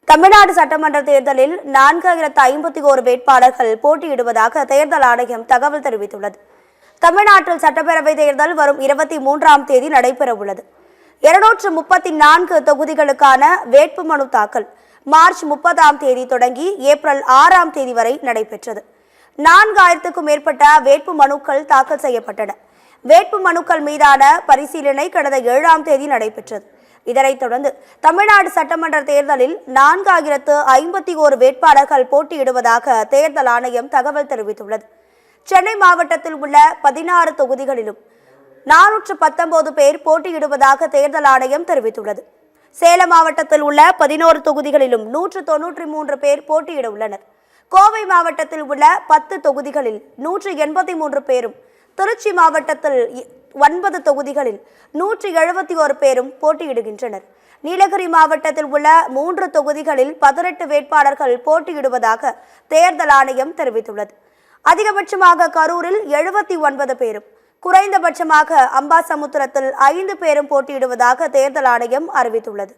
தமிழ்நாடு சட்டமன்ற தேர்தலில் 4051 வேட்பாளர்கள் போட்டியிடுவதாக தேர்தல் ஆணையம் தகவல் தெரிவித்துள்ளது. தமிழ்நாட்டில் சட்டப்பேரவை தேர்தல் வரும் 23ஆம் தேதி நடைபெறவுள்ளது. 234 தொகுதிகளுக்கான வேட்புமனு தாக்கல் மார்ச் 30ஆம் தேதி தொடங்கி ஏப்ரல் 6ஆம் தேதி வரை நடைபெற்றது. 4000க்கும் மேற்பட்ட வேட்பு மனுக்கள் தாக்கல் செய்யப்பட்டன. வேட்பு மனுக்கள் மீதான பரிசீலனை கடந்த 7ஆம் தேதி நடைபெற்றது. இதனைத் தொடர்ந்து தமிழ்நாடு சட்டமன்ற தேர்தலில் 4051 வேட்பாளர்கள் போட்டியிடுவதாக தேர்தல் ஆணையம் தகவல் தெரிவித்துள்ளது. சென்னை மாவட்டத்தில் உள்ள 16 தொகுதிகளிலும் 419 பேர் போட்டியிடுவதாக தேர்தல் ஆணையம் தெரிவித்துள்ளது. சேலம் மாவட்டத்தில் உள்ள 11 தொகுதிகளிலும் 193 பேர் போட்டியிட உள்ளனர். கோவை மாவட்டத்தில் உள்ள 10 தொகுதிகளில் 183 பேரும், திருச்சி மாவட்டத்தில் 9 தொகுதிகளில் 171 பேரும் போட்டியிடுகின்றனர். நீலகிரி மாவட்டத்தில் உள்ள 3 தொகுதிகளில் 18 வேட்பாளர்கள் போட்டியிடுவதாக தேர்தல் ஆணையம் தெரிவித்துள்ளது. அதிகபட்சமாக கரூரில் 79 பேரும், குறைந்தபட்சமாக அம்பாசமுத்திரத்தில் 5 பேரும் போட்டியிடுவதாக தேர்தல் ஆணையம் அறிவித்துள்ளது.